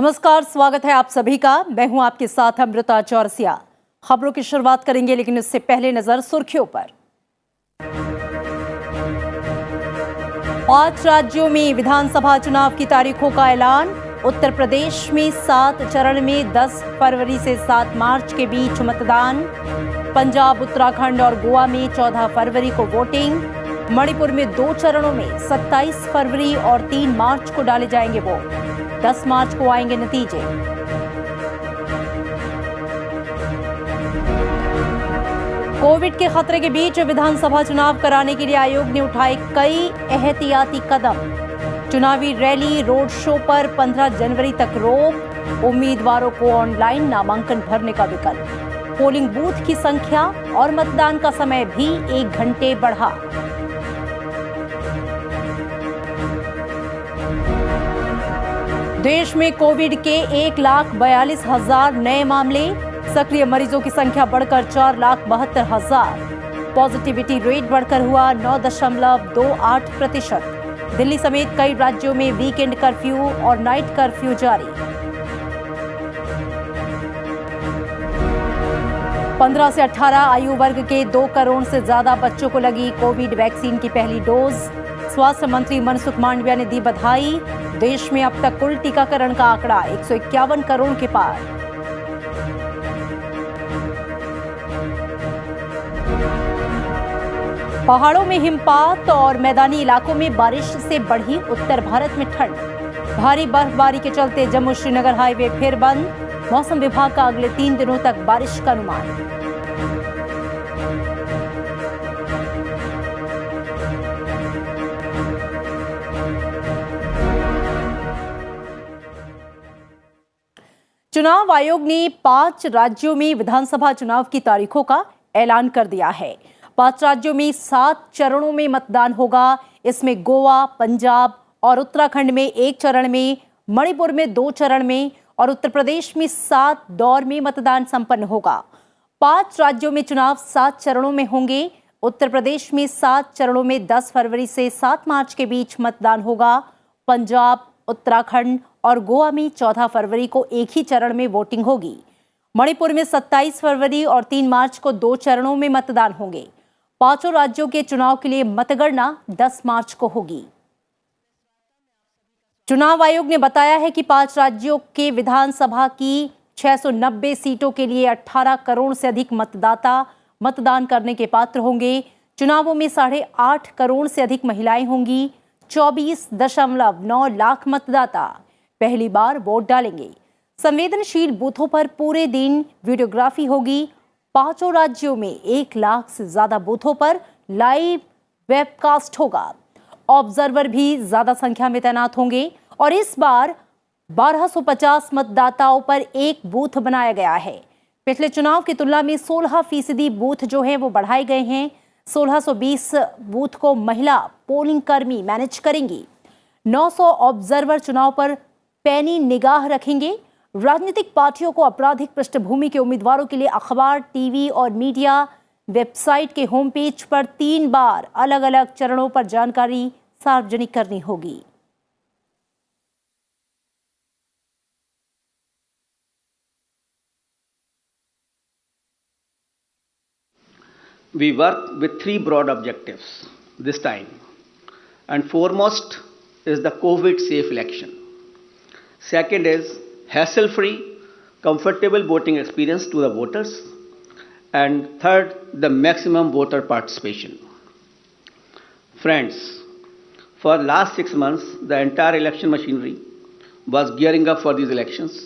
नमस्कार, स्वागत है आप सभी का। मैं हूं आपके साथ अमृता चौरसिया। खबरों की शुरुआत करेंगे, लेकिन इससे पहले नजर सुर्खियों पर। 5 राज्यों में विधानसभा चुनाव की तारीखों का ऐलान। उत्तर प्रदेश में 7 चरण में 10 फरवरी से 7 मार्च के बीच मतदान। पंजाब, उत्तराखंड और गोवा में 14 फरवरी को वोटिंग। मणिपुर में 2 चरणों में 27 फरवरी और 3 मार्च को डाले जाएंगे वोट। 10 मार्च को आएंगे नतीजे। कोविड के खतरे के बीच विधानसभा चुनाव कराने के लिए आयोग ने उठाए कई एहतियाती कदम। चुनावी रैली, रोड शो पर 15 जनवरी तक रोक। उम्मीदवारों को ऑनलाइन नामांकन भरने का विकल्प। पोलिंग बूथ की संख्या और मतदान का समय भी 1 घंटे बढ़ा। देश में कोविड के 1,42,000 नए मामले। सक्रिय मरीजों की संख्या बढ़कर 4,72,000। पॉजिटिविटी रेट बढ़कर हुआ 9.28%। दिल्ली समेत कई राज्यों में वीकेंड कर्फ्यू और नाइट कर्फ्यू जारी। 15 से 18 आयु वर्ग के 2 करोड़ से ज्यादा बच्चों को लगी कोविड वैक्सीन की पहली डोज। स्वास्थ्य मंत्री मनसुख मांडविया ने दी बधाई। देश में अब तक कुल टीकाकरण का आंकड़ा 151 करोड़ के पार। पहाड़ों में हिमपात और मैदानी इलाकों में बारिश से बढ़ी उत्तर भारत में ठंड। भारी बर्फबारी के चलते जम्मू श्रीनगर हाईवे फिर बंद। मौसम विभाग का अगले 3 दिनों तक बारिश का अनुमान। चुनाव आयोग ने 5 राज्यों में विधानसभा चुनाव की तारीखों का ऐलान कर दिया है। 5 राज्यों में 7 चरणों में मतदान होगा। इसमें गोवा, पंजाब और उत्तराखंड में 1 चरण में, मणिपुर में 2 चरण में और उत्तर प्रदेश में 7 दौर में मतदान संपन्न होगा। 5 राज्यों में चुनाव 7 चरणों में होंगे। उत्तर प्रदेश में 7 चरणों में 10 फरवरी से 7 मार्च के बीच मतदान होगा। पंजाब, उत्तराखंड और गोवा में 14 फरवरी को एक ही चरण में वोटिंग होगी। मणिपुर में 27 फरवरी और 3 मार्च को 2 चरणों में मतदान होंगे। 5 राज्यों के चुनाव के लिए मतगणना 10 मार्च को होगी। चुनाव आयोग ने बताया है कि 5 राज्यों के विधानसभा की 690 सीटों के लिए 18 करोड़ से अधिक मतदाता मतदान करने के पात्र होंगे। चुनावों में 8.5 करोड़ से अधिक महिलाएं होंगी। 24.9 लाख मतदाता पहली बार वोट डालेंगे। संवेदनशील बूथों पर पूरे दिन वीडियोग्राफी होगी। 5 राज्यों में 1 लाख से ज्यादा बूथों पर लाइव वेबकास्ट होगा। ऑब्जर्वर भी ज्यादा संख्या में तैनात होंगे और इस बार 1250 मतदाताओं पर एक बूथ बनाया गया है। पिछले चुनाव की तुलना में 16% बूथ जो है वो बढ़ाए गए हैं। 1620 बूथ को महिला पोलिंग कर्मी मैनेज करेंगी। 900 ऑब्जर्वर चुनाव पर पैनी निगाह रखेंगे। राजनीतिक पार्टियों को आपराधिक पृष्ठभूमि के उम्मीदवारों के लिए अखबार, टीवी और मीडिया वेबसाइट के होम पेज पर 3 बार अलग अलग चरणों पर जानकारी सार्वजनिक करनी होगी। We work with 3 broad objectives this time, and foremost is the COVID-safe election. Second is hassle-free, comfortable voting experience to the voters, and third, the maximum voter participation. Friends, for last 6 months, the entire election machinery was gearing up for these elections.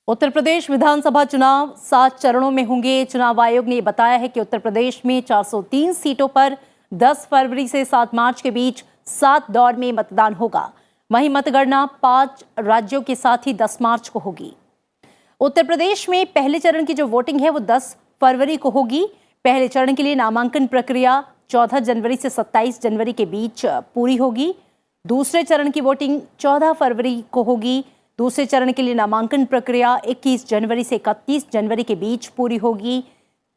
Uttar Pradesh विधानसभा चुनाव 7 चरणों में होंगे। चुनाव आयोग ने बताया है कि उत्तर प्रदेश में 403 सीटों पर 10 फरवरी से 7 मार्च के बीच 7 दौर में मतदान होगा। वहीं मतगणना 5 राज्यों के साथ ही 10 मार्च को होगी। उत्तर प्रदेश में पहले चरण की जो वोटिंग है वो 10 फरवरी को होगी। पहले चरण के लिए नामांकन प्रक्रिया 14 जनवरी से 27 जनवरी के बीच पूरी होगी। दूसरे चरण की वोटिंग 14 फरवरी को होगी। दूसरे चरण के लिए नामांकन प्रक्रिया 21 जनवरी से 31 जनवरी के बीच पूरी होगी।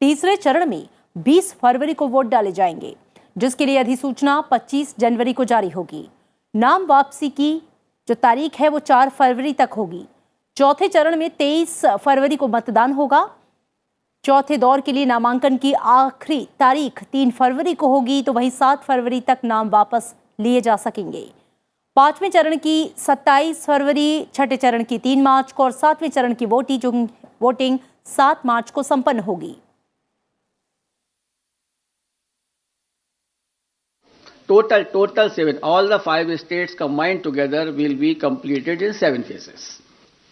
तीसरे चरण में 20 फरवरी को वोट डाले जाएंगे, जिसके लिए अधिसूचना 25 जनवरी को जारी होगी। नाम वापसी की जो तारीख है वो 4 फरवरी तक होगी। चौथे चरण में 23 फरवरी को मतदान होगा। चौथे दौर के लिए नामांकन की आखिरी तारीख 3 फरवरी को होगी, तो वहीं 7 फरवरी तक नाम वापस लिए जा सकेंगे। पांचवें चरण की 27 फरवरी, छठे चरण की 3 मार्च को और 7वें चरण की वोटिंग 7 मार्च को संपन्न होगी। Total 7. All the 5 states combined together will be completed in 7 phases.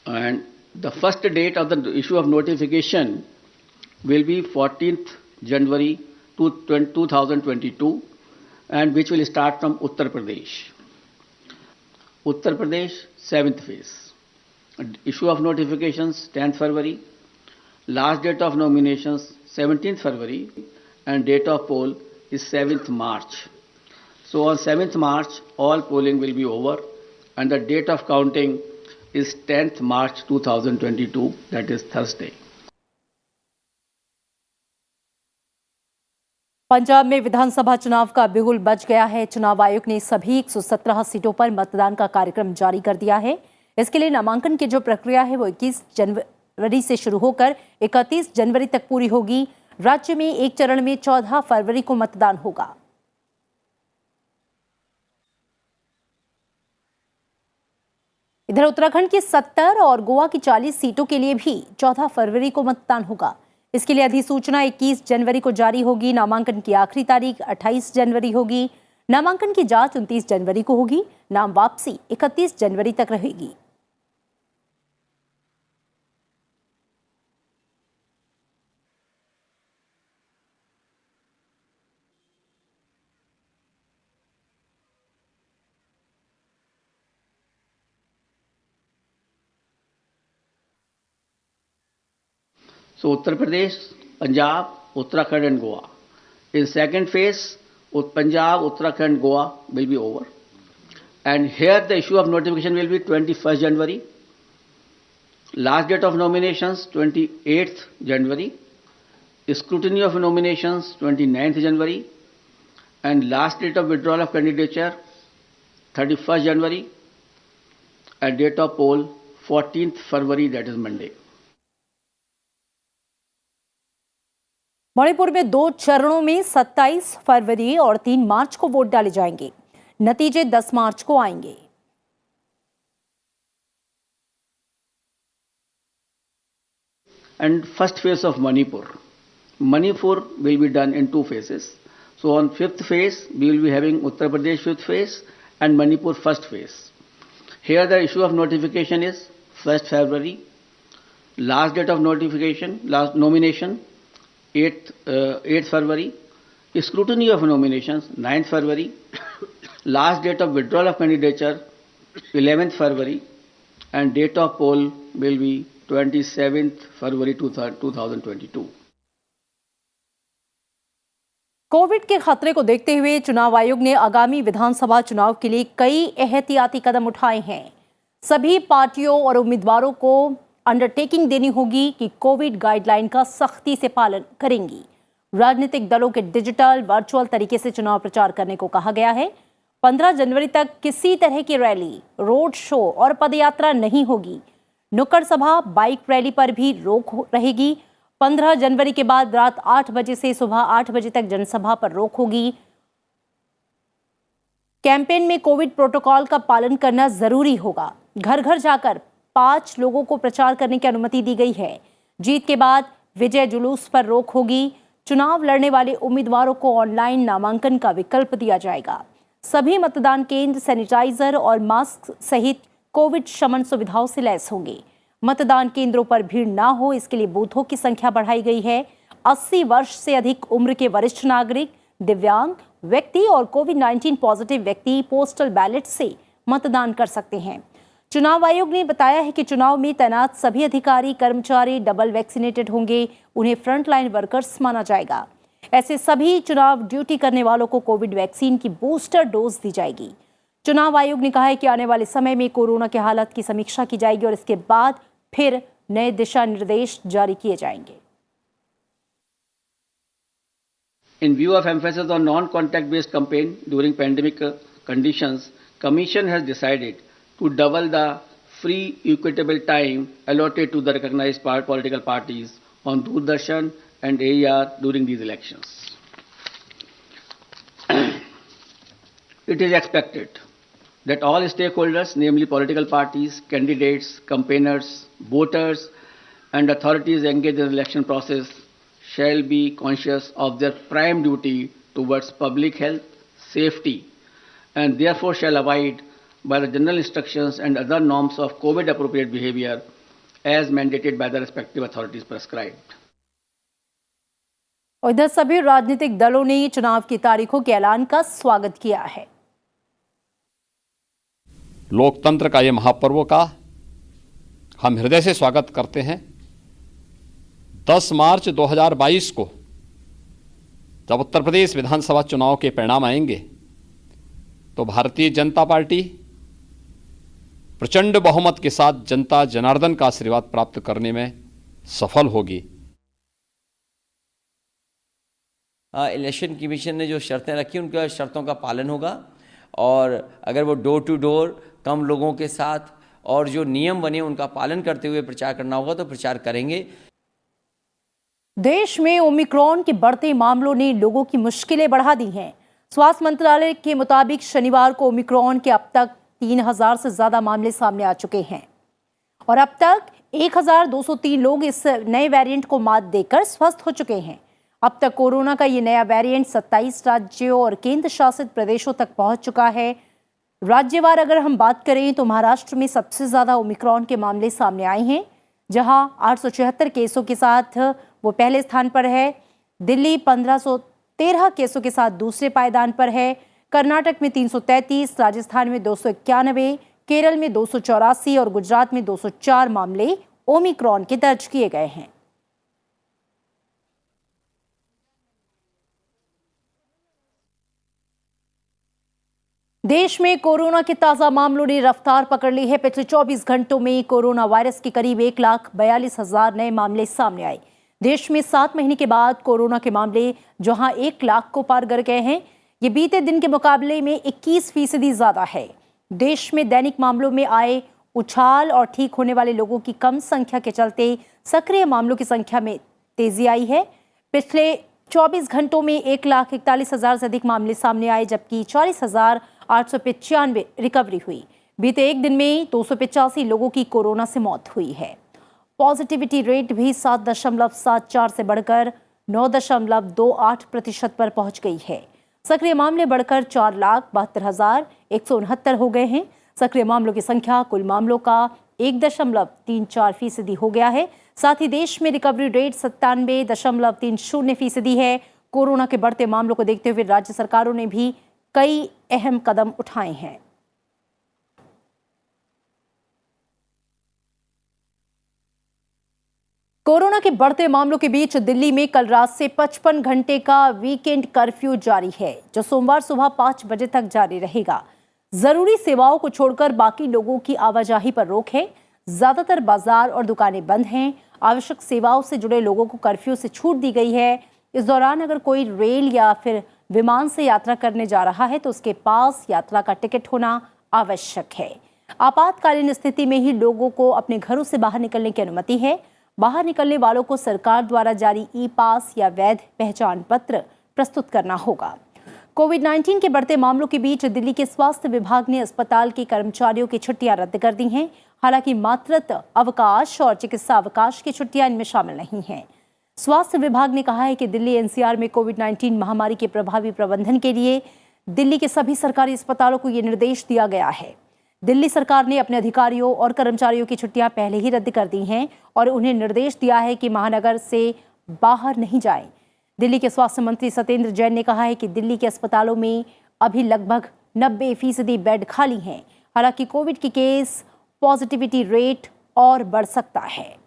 And the first date of the issue of notification will be 14th January 2022, and which will start from Uttar Pradesh. Uttar Pradesh 7th phase. Issue of notifications 10th February. Last date of nominations 17th February, and date of poll is 7th March. So on 7th March, all polling will be over, and the date of counting is 10th March 2022, that is Thursday. Punjab में विधानसभा चुनाव का बिगुल बज गया है। चुनाव आयोग ने सभी 117 सीटों पर मतदान का कार्यक्रम जारी कर दिया है। इसके लिए नामांकन की जो प्रक्रिया है वो 21 जनवरी से शुरू होकर 31 जनवरी तक पूरी होगी। राज्य में एक चरण में 14 फरवरी को मतदान होगा। इधर उत्तराखंड की 70 और गोवा की 40 सीटों के लिए भी 14 फरवरी को मतदान होगा। इसके लिए अधिसूचना 21 जनवरी को जारी होगी। नामांकन की आखिरी तारीख 28 जनवरी होगी। नामांकन की जांच 29 जनवरी को होगी। नाम वापसी 31 जनवरी तक रहेगी। So Uttar Pradesh, Punjab, Uttarakhand and Goa. In second phase, Punjab, Uttarakhand, Goa will be over. And here the issue of notification will be 21st January. Last date of nominations 28th January. Scrutiny of nominations 29th January. And last date of withdrawal of candidature 31st January. And date of poll 14th February, that is Monday. Manipur में 2 चरणों में 27 फरवरी और 3 मार्च को vote डाले जाएंगे। नतीजे 10 मार्च को आएंगे। And first phase of Manipur. Manipur will be done in 2 phases. So on 5th phase, we will be having Uttar Pradesh 5th phase and Manipur first phase. Here the issue of notification is 1st February. Last date of notification, last nomination 8th February. Scrutiny of nominations 9th February. Last date of withdrawal of candidature 11th February. And date of poll will be 27th February 2022. Covid के खतरे को देखते हुए चुनाव आयोग ने आगामी विधानसभा चुनाव के लिए कई एहतियाती कदम उठाए हैं। सभी पार्टियों और उम्मीदवारों को अंडरटेकिंग देनी होगी कि कोविड गाइडलाइन का सख्ती से पालन करेंगी। राजनीतिक दलों के डिजिटल वर्चुअल तरीके से चुनाव प्रचार करने को कहा गया है। 15 जनवरी तक किसी तरह की रैली, रोड शो और पदयात्रा नहीं होगी। नुक्कड़ सभा, बाइक रैली पर भी रोक रहेगी। 15 जनवरी के बाद रात 8 बजे से सुबह 8 बजे तक जनसभा पर रोक होगी। कैंपेन में कोविड प्रोटोकॉल का पालन करना जरूरी होगा। घर घर जाकर 5 लोगों को प्रचार करने की अनुमति दी गई है। जीत के बाद विजय जुलूस पर रोक होगी। चुनाव लड़ने वाले उम्मीदवारों को ऑनलाइन नामांकन का विकल्प दिया जाएगा। सभी मतदान केंद्र सैनिटाइजर और मास्क सहित कोविड शमन सुविधाओं से लैस होंगे। मतदान केंद्रों पर भीड़ ना हो, इसके लिए बूथों की संख्या बढ़ाई गई है। 80 वर्ष से अधिक उम्र के वरिष्ठ नागरिक, दिव्यांग व्यक्ति और कोविड-19 पॉजिटिव व्यक्ति पोस्टल बैलेट से मतदान कर सकते हैं। चुनाव आयोग ने बताया है कि चुनाव में तैनात सभी अधिकारी, कर्मचारी डबल वैक्सीनेटेड होंगे। उन्हें फ्रंटलाइन वर्कर्स माना जाएगा। ऐसे सभी चुनाव ड्यूटी करने वालों को कोविड वैक्सीन की बूस्टर डोज दी जाएगी। चुनाव आयोग ने कहा है कि आने वाले समय में कोरोना के हालात की समीक्षा की जाएगी और इसके बाद फिर नए दिशा निर्देश जारी किए जाएंगे। In view of emphasis on non-contact based campaign during pandemic conditions, Commission has decided to double the free equitable time allotted to the recognized political parties on Doordarshan and AER during these elections. It is expected that all stakeholders, namely political parties, candidates, campaigners, voters, and authorities engaged in the election process shall be conscious of their prime duty towards public health, safety, and therefore shall abide by the general instructions and other norms of COVID-appropriate behavior as mandated by the respective authorities prescribed. और इधर सभी राजनीतिक दलों ने चुनाव की तारीखों के ऐलान का स्वागत किया है। लोकतंत्र का ये महापर्व का हम हृदय से स्वागत करते हैं। 10 मार्च 2022 को जब उत्तर प्रदेश विधानसभा चुनाव के परिणाम आएंगे तो भारतीय जनता पार्टी प्रचंड बहुमत के साथ जनता जनार्दन का आशीर्वाद प्राप्त करने में सफल होगी। इलेक्शन कमीशन ने जो शर्तें रखी उनका शर्तों का पालन होगा और अगर वो डोर टू डोर कम लोगों के साथ और जो नियम बने उनका पालन करते हुए प्रचार करना होगा तो प्रचार करेंगे। देश में ओमिक्रॉन के बढ़ते मामलों ने लोगों की मुश्किलें बढ़ा दी हैं। स्वास्थ्य मंत्रालय के मुताबिक शनिवार को ओमिक्रॉन के अब तक 3000 से ज्यादा मामले सामने आ चुके हैं और अब तक 1203 लोग इस नए वेरिएंट को मात देकर स्वस्थ हो चुके हैं। अब तक कोरोना का ये नया वेरिएंट 27 राज्यों और केंद्र शासित प्रदेशों तक पहुंच चुका है। राज्यवार अगर हम बात करें तो महाराष्ट्र में सबसे ज्यादा ओमिक्रॉन के मामले सामने आए हैं, जहां 876 केसों के साथ वो पहले स्थान पर है। दिल्ली 1513 केसों के साथ दूसरे पायदान पर है। कर्नाटक में 333, राजस्थान में 291, केरल में 284 और गुजरात में 204 मामले ओमिक्रॉन के दर्ज किए गए हैं। देश में कोरोना के ताजा मामलों ने रफ्तार पकड़ ली है। पिछले 24 घंटों में कोरोना वायरस के करीब 1,42,000 नए मामले सामने आए। देश में 7 महीने के बाद कोरोना के मामले जहां 1 लाख को पार कर गए हैं, ये बीते दिन के मुकाबले में 21% ज्यादा है। देश में दैनिक मामलों में आए उछाल और ठीक होने वाले लोगों की कम संख्या के चलते सक्रिय मामलों की संख्या में तेजी आई है। पिछले 24 घंटों में 1,41,000 से अधिक मामले सामने आए, जबकि 40,895 रिकवरी हुई। बीते एक दिन में 285 लोगों की कोरोना से मौत हुई है। पॉजिटिविटी रेट भी 7.74 से बढ़कर 9.28% पर पहुंच गई है। सक्रिय मामले बढ़कर 4,72,169 हो गए हैं। सक्रिय मामलों की संख्या कुल मामलों का 1.34% हो गया है। साथ ही देश में रिकवरी रेट 97.30% है। कोरोना के बढ़ते मामलों को देखते हुए राज्य सरकारों ने भी कई अहम कदम उठाए हैं। कोरोना के बढ़ते मामलों के बीच दिल्ली में कल रात से 55 घंटे का वीकेंड कर्फ्यू जारी है, जो सोमवार सुबह 5 बजे तक जारी रहेगा। जरूरी सेवाओं को छोड़कर बाकी लोगों की आवाजाही पर रोक है। ज्यादातर बाजार और दुकानें बंद हैं। आवश्यक सेवाओं से जुड़े लोगों को कर्फ्यू से छूट दी गई है। इस दौरान अगर कोई रेल या फिर विमान से यात्रा करने जा रहा है तो उसके पास यात्रा का टिकट होना आवश्यक है। आपातकालीन स्थिति में ही लोगों को अपने घरों से बाहर निकलने की अनुमति है। बाहर निकलने वालों को सरकार द्वारा जारी ई पास या वैध पहचान पत्र प्रस्तुत करना होगा। कोविड-19 के बढ़ते मामलों के बीच दिल्ली के स्वास्थ्य विभाग ने अस्पताल के कर्मचारियों की छुट्टियां रद्द कर दी हैं। हालांकि मातृत्व अवकाश और चिकित्सा अवकाश की छुट्टियां इनमें शामिल नहीं हैं। स्वास्थ्य विभाग ने कहा है कि दिल्ली एनसीआर में कोविड-19 महामारी के प्रभावी प्रबंधन के लिए दिल्ली के सभी सरकारी अस्पतालों को ये निर्देश दिया गया है। दिल्ली सरकार ने अपने अधिकारियों और कर्मचारियों की छुट्टियां पहले ही रद्द कर दी हैं और उन्हें निर्देश दिया है कि महानगर से बाहर नहीं जाएं। दिल्ली के स्वास्थ्य मंत्री सत्येंद्र जैन ने कहा है कि दिल्ली के अस्पतालों में अभी लगभग 90% बेड खाली हैं। हालांकि कोविड के केस, पॉजिटिविटी रेट और बढ़ सकता है।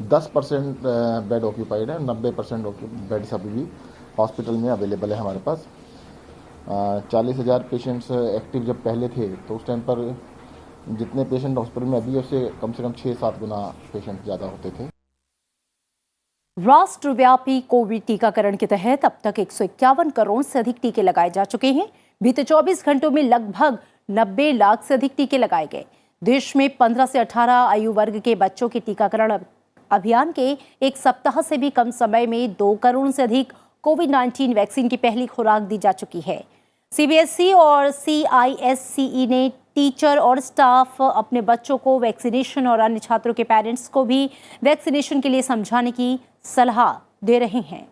10% बेड ऑक्यूपाइड है, 90% बेड्स अभी भी हॉस्पिटल में अवेलेबल है हमारे पास। 40,000 पेशेंट्स एक्टिव जब पहले थे तो उस टाइम पर जितने पेशेंट हॉस्पिटल में अभी उससे कम से कम 6-7 गुना पेशेंट ज़्यादा होते थे। राष्ट्रव्यापी कोविड टीकाकरण के तहत अब तक 151 करोड़ से अधिक टीके लगाए जा चुके हैं। बीते 24 घंटों में लगभग 90 लाख से अधिक टीके लगाए गए। देश में 15 से 18 आयु वर्ग के बच्चों के टीकाकरण अभियान के एक सप्ताह से भी कम समय में 2 करोड़ से अधिक कोविड-19 वैक्सीन की पहली खुराक दी जा चुकी है। सीबीएसई और सीआईएससीई ने टीचर और स्टाफ अपने बच्चों को वैक्सीनेशन और अन्य छात्रों के पेरेंट्स को भी वैक्सीनेशन के लिए समझाने की सलाह दे रहे हैं।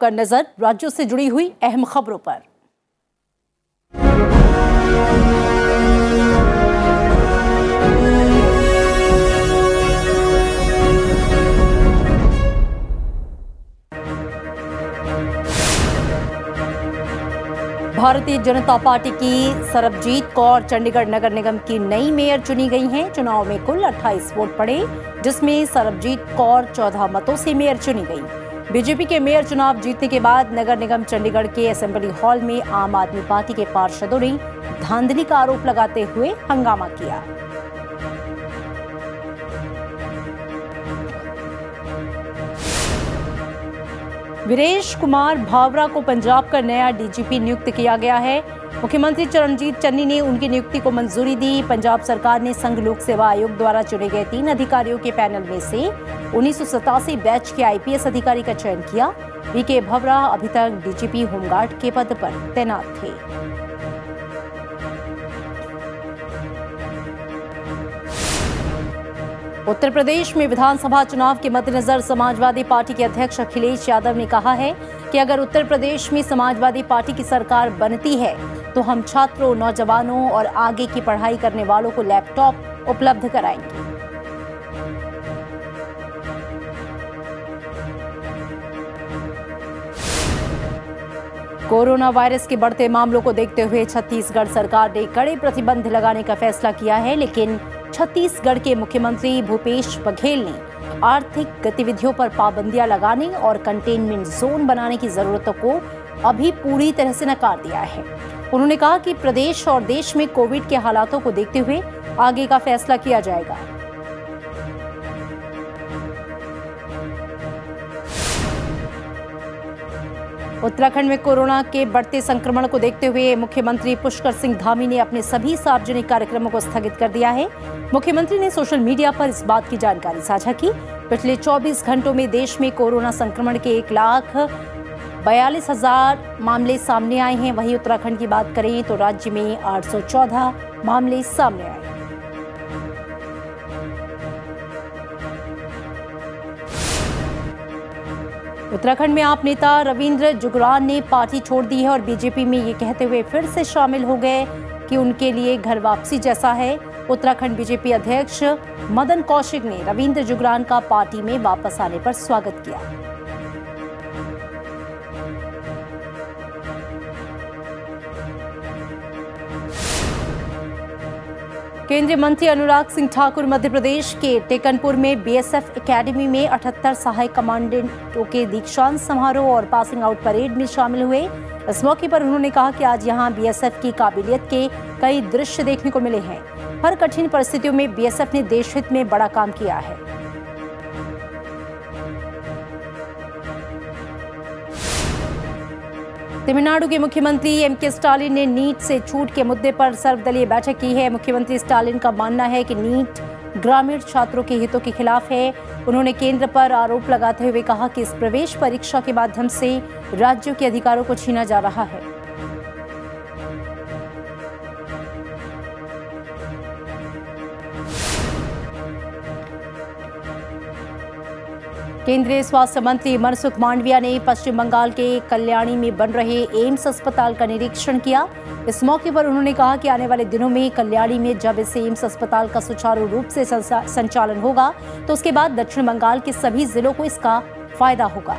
कर नजर राज्यों से जुड़ी हुई अहम खबरों पर। भारतीय जनता पार्टी की सरबजीत कौर चंडीगढ़ नगर निगम की नई मेयर चुनी गई हैं। चुनाव में कुल 28 वोट पड़े, जिसमें सरबजीत कौर 14 मतों से मेयर चुनी गई। बीजेपी के मेयर चुनाव जीतने के बाद नगर निगम चंडीगढ़ के असेंबली हॉल में आम आदमी पार्टी के पार्षदों ने धांधली का आरोप लगाते हुए हंगामा किया। वीरेश कुमार भावरा को पंजाब का नया डीजीपी नियुक्त किया गया है। मुख्यमंत्री चरणजीत चन्नी ने उनकी नियुक्ति को मंजूरी दी। पंजाब सरकार ने संघ लोक सेवा आयोग द्वारा चुने गए 3 अधिकारियों के पैनल में से 1987 बैच के आईपीएस अधिकारी का चयन किया। वीके भावरा अभी तक डीजीपी होमगार्ड के पद पर तैनात थे। उत्तर प्रदेश में विधानसभा चुनाव के मद्देनजर समाजवादी पार्टी के अध्यक्ष अखिलेश यादव ने कहा है कि अगर उत्तर प्रदेश में समाजवादी पार्टी की सरकार बनती है तो हम छात्रों, नौजवानों और आगे की पढ़ाई करने वालों को लैपटॉप उपलब्ध कराएंगे। कोरोना वायरस के बढ़ते मामलों को देखते हुए छत्तीसगढ़ सरकार ने कड़े प्रतिबंध लगाने का फैसला किया है, लेकिन छत्तीसगढ़ के मुख्यमंत्री भूपेश बघेल ने आर्थिक गतिविधियों पर पाबंदियां लगाने और कंटेनमेंट जोन बनाने की जरूरतों को अभी पूरी तरह से नकार दिया है। उन्होंने कहा कि प्रदेश और देश में कोविड के हालातों को देखते हुए आगे का फैसला किया जाएगा। उत्तराखंड में कोरोना के बढ़ते संक्रमण को देखते हुए मुख्यमंत्री पुष्कर सिंह धामी ने अपने सभी सार्वजनिक कार्यक्रमों को स्थगित कर दिया है। मुख्यमंत्री ने सोशल मीडिया पर इस बात की जानकारी साझा की। पिछले 24 घंटों में देश में कोरोना संक्रमण के 1,42,000 मामले सामने आए हैं। वहीं उत्तराखंड की बात करें तो राज्य में 814 मामले सामने आए। उत्तराखंड में आप नेता रविंद्र जुगरान ने पार्टी छोड़ दी है और बीजेपी में ये कहते हुए फिर से शामिल हो गए कि उनके लिए घर वापसी जैसा है। उत्तराखंड बीजेपी अध्यक्ष मदन कौशिक ने रविंद्र जुगरान का पार्टी में वापस आने पर स्वागत किया। केंद्रीय मंत्री अनुराग सिंह ठाकुर मध्य प्रदेश के टेकनपुर में बीएसएफ एकेडमी में 78 सहायक कमांडेंटों के दीक्षांत समारोह और पासिंग आउट परेड में शामिल हुए। इस मौके पर उन्होंने कहा कि आज यहां बीएसएफ की काबिलियत के कई दृश्य देखने को मिले हैं। हर कठिन परिस्थितियों में बीएसएफ ने देश हित में बड़ा काम किया है। तमिलनाडु के मुख्यमंत्री एमके स्टालिन ने नीट से छूट के मुद्दे पर सर्वदलीय बैठक की है। मुख्यमंत्री स्टालिन का मानना है कि नीट ग्रामीण छात्रों के हितों के खिलाफ है। उन्होंने केंद्र पर आरोप लगाते हुए कहा कि इस प्रवेश परीक्षा के माध्यम से राज्यों के अधिकारों को छीना जा रहा है। केंद्रीय स्वास्थ्य मंत्री मनसुख मांडविया ने पश्चिम बंगाल के कल्याणी में बन रहे एम्स अस्पताल का निरीक्षण किया। इस मौके पर उन्होंने कहा कि आने वाले दिनों में कल्याणी में जब इस एम्स अस्पताल का सुचारू रूप से संचालन होगा तो उसके बाद दक्षिण बंगाल के सभी जिलों को इसका फायदा होगा।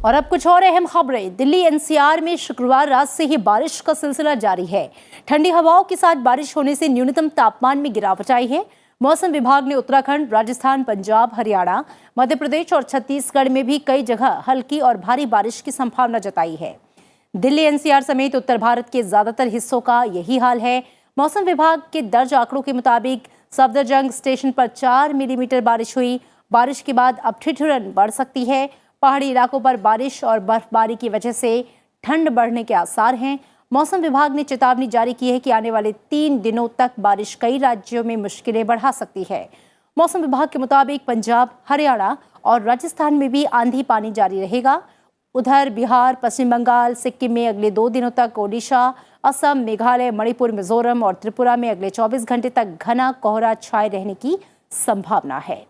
और अब कुछ और अहम खबरें। दिल्ली एनसीआर में शुक्रवार रात से ही बारिश का सिलसिला जारी है। ठंडी हवाओं के साथ बारिश होने से न्यूनतम तापमान में गिरावट आई है। मौसम विभाग ने उत्तराखंड, राजस्थान, पंजाब, हरियाणा, मध्य प्रदेश और छत्तीसगढ़ में भी कई जगह हल्की और भारी बारिश की संभावना जताई है। दिल्ली एनसीआर समेत उत्तर भारत के ज्यादातर हिस्सों का यही हाल है। मौसम विभाग के दर्ज आंकड़ों के मुताबिक सफदरजंग स्टेशन पर 4 मिलीमीटर बारिश हुई। बारिश के बाद अब ठिठुरन बढ़ सकती है। पहाड़ी इलाकों पर बारिश और बर्फबारी की वजह से ठंड बढ़ने के आसार हैं। मौसम विभाग ने चेतावनी जारी की है कि आने वाले 3 दिनों तक बारिश कई राज्यों में मुश्किलें बढ़ा सकती है। मौसम विभाग के मुताबिक पंजाब, हरियाणा और राजस्थान में भी आंधी पानी जारी रहेगा। उधर बिहार, पश्चिम बंगाल, सिक्किम में अगले 2 दिनों तक, ओडिशा, असम, मेघालय, मणिपुर, मिजोरम और त्रिपुरा में अगले 24 घंटे तक घना कोहरा छाए रहने की संभावना है।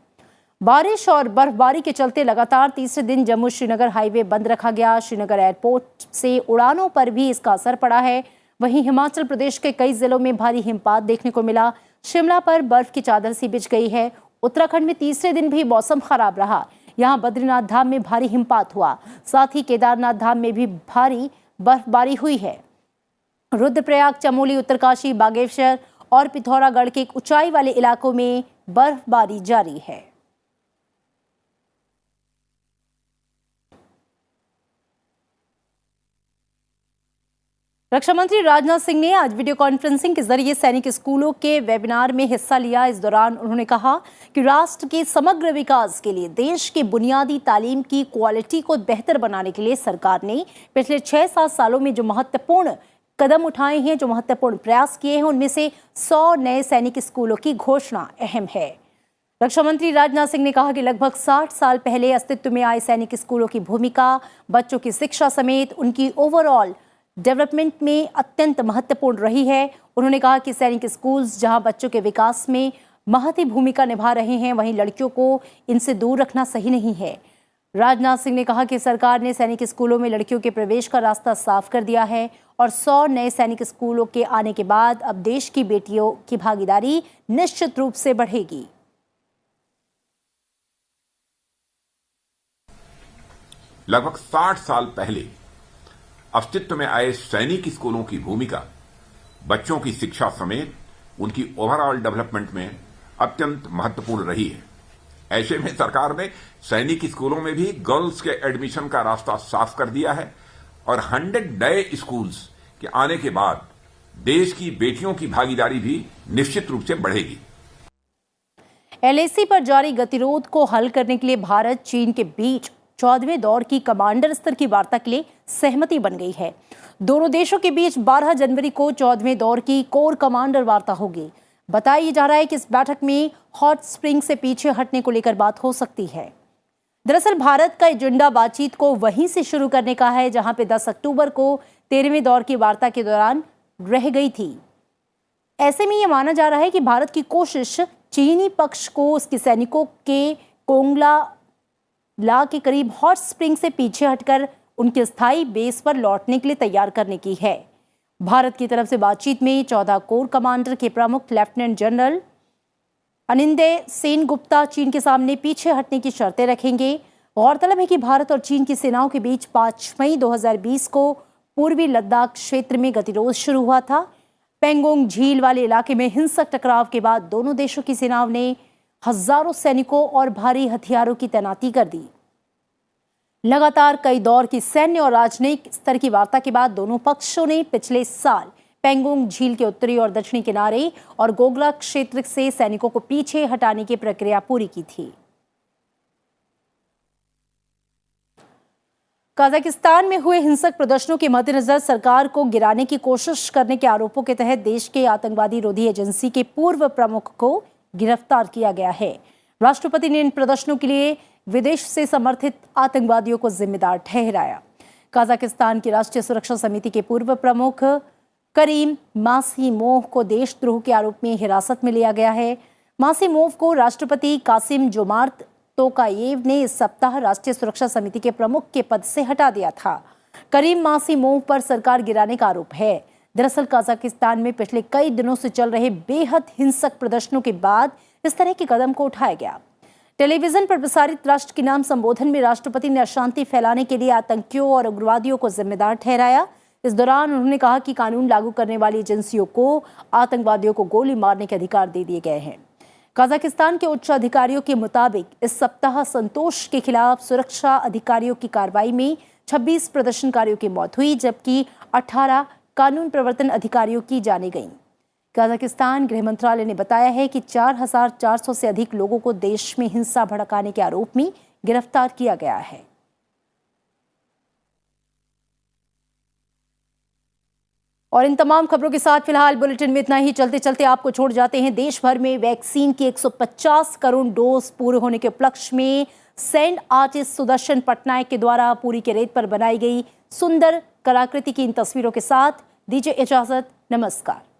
बारिश और बर्फबारी के चलते लगातार तीसरे दिन जम्मू श्रीनगर हाईवे बंद रखा गया। श्रीनगर एयरपोर्ट से उड़ानों पर भी इसका असर पड़ा है। वहीं हिमाचल प्रदेश के कई जिलों में भारी हिमपात देखने को मिला। शिमला पर बर्फ की चादर सी बिछ गई है। उत्तराखंड में तीसरे दिन भी मौसम खराब रहा। यहाँ बद्रीनाथ धाम में भारी हिमपात हुआ। साथ ही केदारनाथ धाम में भी भारी बर्फबारी हुई है। रुद्रप्रयाग, चमोली, उत्तरकाशी, बागेश्वर और पिथौरागढ़ के ऊंचाई वाले इलाकों में बर्फबारी जारी है। रक्षा मंत्री राजनाथ सिंह ने आज वीडियो कॉन्फ्रेंसिंग के जरिए सैनिक स्कूलों के वेबिनार में हिस्सा लिया। इस दौरान उन्होंने कहा कि राष्ट्र के समग्र विकास के लिए देश की बुनियादी तालीम की क्वालिटी को बेहतर बनाने के लिए सरकार ने पिछले 6-7 सालों में जो महत्वपूर्ण कदम उठाए हैं, जो महत्वपूर्ण प्रयास किए हैं, उनमें से 100 नए सैनिक स्कूलों की घोषणा अहम है। रक्षा मंत्री राजनाथ सिंह ने कहा कि लगभग 60 साल पहले अस्तित्व में आए सैनिक स्कूलों की भूमिका बच्चों की शिक्षा समेत उनकी ओवरऑल डेवलपमेंट में अत्यंत महत्वपूर्ण रही है। उन्होंने कहा कि सैनिक स्कूल्स जहां बच्चों के विकास में महती भूमिका निभा रहे हैं, वहीं लड़कियों को इनसे दूर रखना सही नहीं है। राजनाथ सिंह ने कहा कि सरकार ने सैनिक स्कूलों में लड़कियों के प्रवेश का रास्ता साफ कर दिया है और 100 नए सैनिक स्कूलों के आने के बाद अब देश की बेटियों की भागीदारी निश्चित रूप से बढ़ेगी। लगभग 60 साल पहले अस्तित्व में आए सैनिक स्कूलों की भूमिका बच्चों की शिक्षा समेत उनकी ओवरऑल डेवलपमेंट में अत्यंत महत्वपूर्ण रही है। ऐसे में सरकार ने सैनिक स्कूलों में भी गर्ल्स के एडमिशन का रास्ता साफ कर दिया है और 100 नए स्कूल्स के आने के बाद देश की बेटियों की भागीदारी भी निश्चित रूप से बढ़ेगी। एलएसी पर जारी गतिरोध को हल करने के लिए भारत चीन के बीच 14वें दौर की कमांडर स्तर की वार्ता के लिए सहमति बन गई है। दोनों देशों के बीच 12 जनवरी को 14वें दौर की कोर कमांडर वार्ता होगी। बताया जा रहा है कि इस बैठक में हॉट स्प्रिंग से पीछे हटने को लेकर बात हो सकती है। दरअसल भारत का एजेंडा बातचीत को वहीं से शुरू करने का है जहां पे 10 अक्टूबर को 13वें दौर की वार्ता के दौरान रह गई थी। ऐसे में यह माना जा रहा है कि भारत की कोशिश चीनी पक्ष को उसके सैनिकों के कोंगला ला के करीब हॉट स्प्रिंग से पीछे हटकर उनके स्थायी बेस पर लौटने के लिए तैयार करने की है। भारत की तरफ से बातचीत में 14 कोर कमांडर के प्रमुख लेफ्टिनेंट जनरल अनिंदय सेन गुप्ता चीन के सामने पीछे हटने की शर्तें रखेंगे। गौरतलब है कि भारत और चीन की सेनाओं के बीच 5 मई 2020 को पूर्वी लद्दाख क्षेत्र में गतिरोध शुरू हुआ था। पेंगोंग झील वाले इलाके में हिंसक टकराव के बाद दोनों देशों की सेनाओं ने हजारों सैनिकों और भारी हथियारों की तैनाती कर दी। लगातार कई दौर की सैन्य और राजनयिक स्तर की वार्ता के बाद दोनों पक्षों ने पिछले साल पेंगोंग झील के उत्तरी और दक्षिणी किनारे और गोगला क्षेत्र से सैनिकों को पीछे हटाने की प्रक्रिया पूरी की थी। कजाकिस्तान में हुए हिंसक प्रदर्शनों के मद्देनजर सरकार को गिराने की कोशिश करने के आरोपों के तहत देश के आतंकवादी रोधी एजेंसी के पूर्व प्रमुख को गिरफ्तार किया गया है। राष्ट्रपति ने इन प्रदर्शनों के लिए विदेश से समर्थित आतंकवादियों को जिम्मेदार ठहराया। कजाकिस्तान की राष्ट्रीय सुरक्षा समिति के पूर्व प्रमुख करीम मासीमोव को देशद्रोह के आरोप में हिरासत में लिया गया है। मासीमोव को राष्ट्रपति कासिम जोमार्त तोकायेव ने इस सप्ताह राष्ट्रीय सुरक्षा समिति के प्रमुख के पद से हटा दिया था। करीम मासीमोव पर सरकार गिराने का आरोप है। दरअसल कजाकिस्तान में पिछले कई दिनों से चल रहे बेहद हिंसक प्रदर्शनों के बाद इस तरह के कदम को उठाया गया। टेलीविजन पर प्रसारित राष्ट्र के नाम संबोधन में राष्ट्रपति ने अशांति फैलाने के लिए आतंकियों और उग्रवादियों को जिम्मेदार ठहराया। इस दौरान उन्होंने कहा कि कानून लागू करने वाली एजेंसियों को आतंकवादियों को गोली मारने के अधिकार दे दिए गए हैं। कजाकिस्तान के उच्च अधिकारियों के मुताबिक इस सप्ताह संतोष के खिलाफ सुरक्षा अधिकारियों की कार्रवाई में 26 प्रदर्शनकारियों की मौत हुई, जबकि 18 कानून प्रवर्तन अधिकारियों की जानें गईं। कजाकिस्तान गृह मंत्रालय ने बताया है कि 4,400 से अधिक लोगों को देश में हिंसा भड़काने के आरोप में गिरफ्तार किया गया है। और इन तमाम खबरों के साथ फिलहाल बुलेटिन में इतना ही। चलते चलते आपको छोड़ जाते हैं। देश भर में वैक्सीन की 150 करोड़ डोज पूरे होने के उपलक्ष्य में सैंड आर्टिस्ट सुदर्शन पटनायक के द्वारा पुरी के रेत पर बनाई गई सुंदर कलाकृति की इन तस्वीरों के साथ दीजिए इजाजत। नमस्कार।